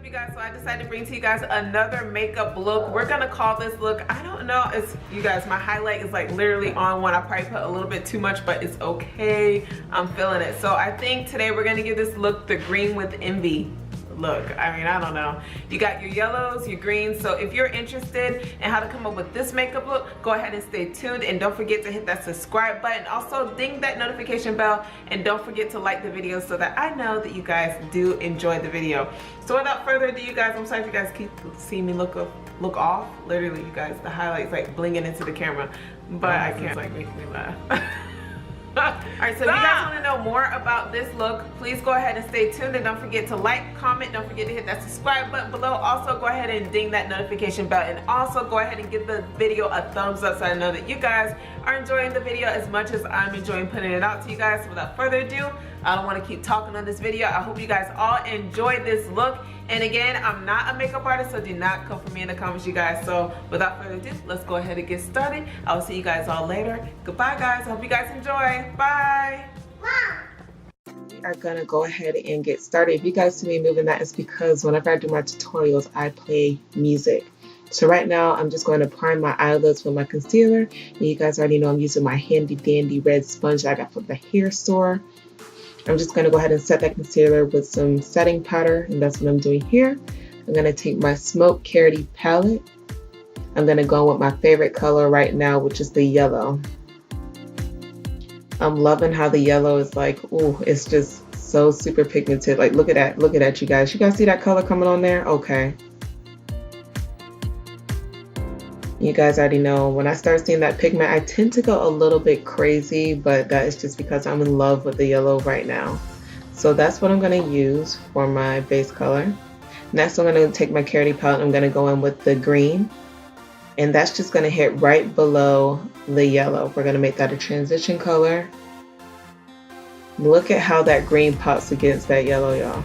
up, you guys? So I decided to bring to you guys another makeup look. We're gonna call this look, I don't know, it's, you guys, my highlight is like literally on one. I probably put a little bit too much, but it's okay. I'm feeling it. So I think today we're gonna give this look the green with envy look. I mean, I don't know. You got your yellows, your greens. So if you're interested in how to come up with this makeup look, go ahead and stay tuned, and don't forget to hit that subscribe button. Also ding that notification bell, and don't forget to like the video so that I know that you guys do enjoy the video. So without further ado, you guys, I'm sorry if you guys keep seeing me look off. Literally, you guys, the highlights like blinging into the camera, but I can't, like, make me laugh. Alright, so if you guys want to know more about this look, please go ahead and stay tuned, and don't forget to like, comment, don't forget to hit that subscribe button below. Also go ahead and ding that notification bell, and also go ahead and give the video a thumbs up so I know that you guys are enjoying the video as much as I'm enjoying putting it out to you guys. So without further ado, I don't want to keep talking on this video. I hope you guys all enjoyed this look. And again, I'm not a makeup artist, so do not come for me in the comments, you guys. So without further ado, let's go ahead and get started. I'll see you guys all later. Goodbye, guys. I hope you guys enjoy. Bye. We are gonna go ahead and get started. If you guys see me moving, that is because whenever I do my tutorials, I play music. So right now, I'm just going to prime my eyelids with my concealer. And you guys already know I'm using my handy dandy red sponge that I got from the hair store. I'm just going to go ahead and set that concealer with some setting powder, and that's what I'm doing here. I'm going to take my Smoke Carroty palette. I'm going to go with my favorite color right now, which is the yellow. I'm loving how the yellow is like, ooh, it's just so super pigmented. Like, look at that, you guys. You guys see that color coming on there? Okay. You guys already know when I start seeing that pigment, I tend to go a little bit crazy, but that is just because I'm in love with the yellow right now. So that's what I'm going to use for my base color. Next, I'm going to take my Carroty palette. I'm going to go in with the green, and that's just going to hit right below the yellow. We're going to make that a transition color. Look at how that green pops against that yellow, y'all.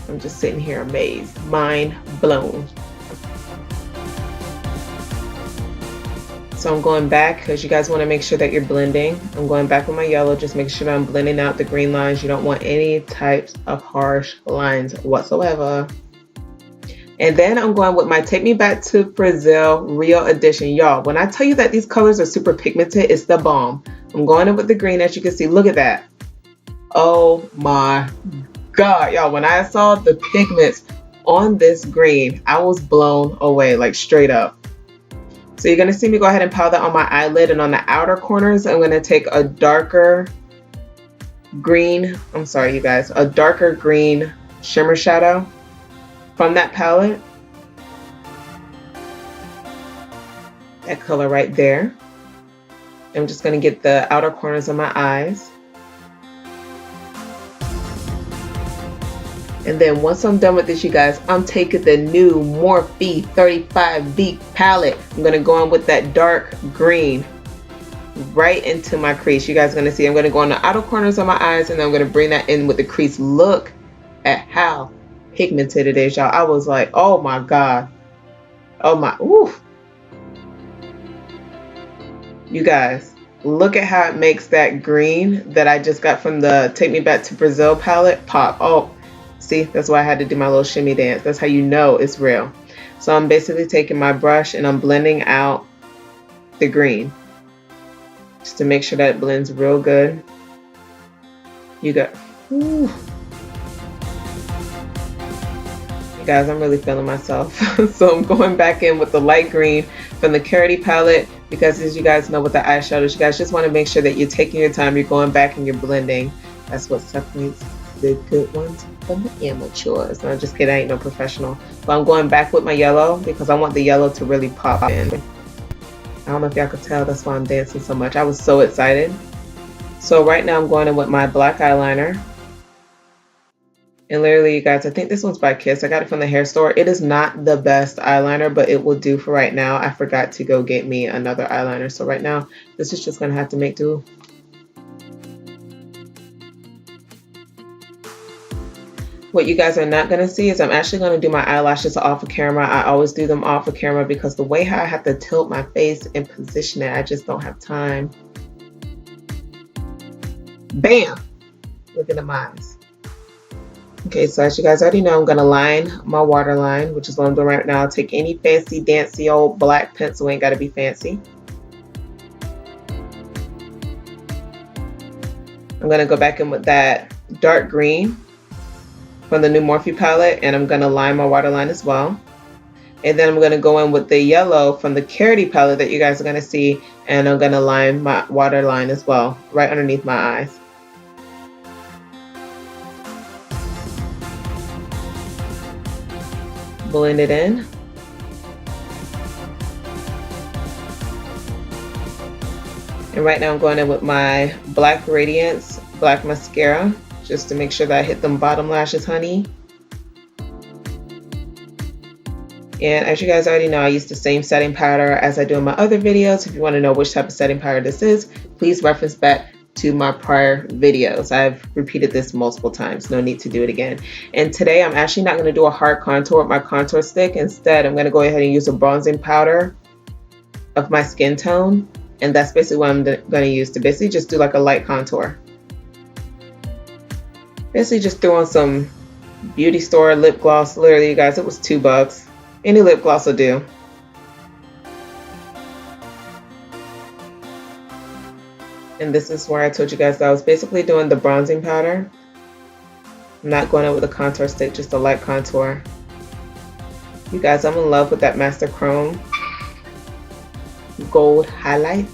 I'm just sitting here amazed, mind blown. So I'm going back because you guys want to make sure that you're blending. I'm going back with my yellow, just make sure that I'm blending out the green lines. You don't want any types of harsh lines whatsoever. And then I'm going with my Take Me Back to Brazil Real Edition. Y'all, when I tell you that these colors are super pigmented, it's the bomb. I'm going in with the green, as you can see. Look at that. Oh my God, y'all, when I saw the pigments on this green, I was blown away, like straight up. So you're going to see me go ahead and powder that on my eyelid, and on the outer corners, I'm going to take a darker green, a darker green shimmer shadow from that palette. That color right there. I'm just going to get the outer corners of my eyes. And then once I'm done with this, you guys, I'm taking the new Morphe 35V palette. I'm going to go in with that dark green right into my crease. You guys are going to see I'm going to go on the outer corners of my eyes, and then I'm going to bring that in with the crease. Look at how pigmented it is, y'all. I was like, oh my God. Oh my, ooh. You guys, look at how it makes that green that I just got from the Take Me Back to Brazil palette pop. Oh. See, that's why I had to do my little shimmy dance. That's how you know it's real. So I'm basically taking my brush and I'm blending out the green just to make sure that it blends real good. You got, ooh. You guys, I'm really feeling myself. So I'm going back in with the light green from the Carroty palette, because as you guys know with the eyeshadows, you guys just want to make sure that you're taking your time, you're going back and you're blending. That's what separates the good ones from the amateurs. No, just kidding, I ain't no professional. But I'm going back with my yellow because I want the yellow to really pop in. I don't know if y'all could tell, that's why I'm dancing so much. I was so excited. So right now I'm going in with my black eyeliner. And literally, you guys, I think this one's by Kiss. I got it from the hair store. It is not the best eyeliner, but it will do for right now. I forgot to go get me another eyeliner. So right now, this is just going to have to make do. What you guys are not going to see is I'm actually going to do my eyelashes off of camera. I always do them off of camera because the way how I have to tilt my face and position it, I just don't have time. Bam! Look at them eyes. Okay, so as you guys already know, I'm going to line my waterline, which is what I'm doing right now. Take any fancy, dancy old black pencil, ain't got to be fancy. I'm going to go back in with that dark green from the new Morphe palette, and I'm going to line my waterline as well. And then I'm going to go in with the yellow from the Carity palette that you guys are going to see, and I'm going to line my waterline as well, right underneath my eyes. Blend it in. And right now I'm going in with my Black Radiance Black Mascara, just to make sure that I hit them bottom lashes, honey. And as you guys already know, I use the same setting powder as I do in my other videos. If you want to know which type of setting powder this is, please reference back to my prior videos. I've repeated this multiple times, no need to do it again. And today I'm actually not going to do a hard contour with my contour stick. Instead, I'm going to go ahead and use a bronzing powder of my skin tone. And that's basically what I'm going to use to basically just do like a light contour. Basically just threw on some beauty store lip gloss. Literally, you guys, it was $2. Any lip gloss will do. And this is where I told you guys that I was basically doing the bronzing powder. I'm not going in with a contour stick, just a light contour. You guys, I'm in love with that Master Chrome gold highlight.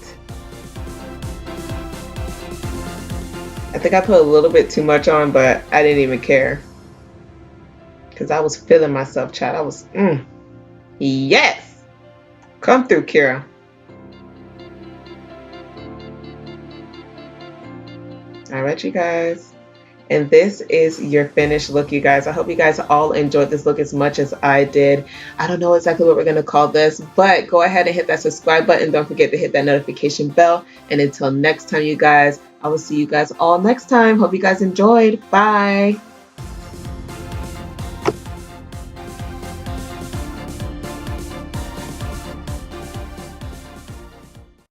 I think I put a little bit too much on, but I didn't even care. Because I was feeling myself, Chad. I was, yes! Come through, Kira. Alright, you guys. And this is your finished look, you guys. I hope you guys all enjoyed this look as much as I did. I don't know exactly what we're going to call this, but go ahead and hit that subscribe button. Don't forget to hit that notification bell. And until next time, you guys, I will see you guys all next time. Hope you guys enjoyed. Bye.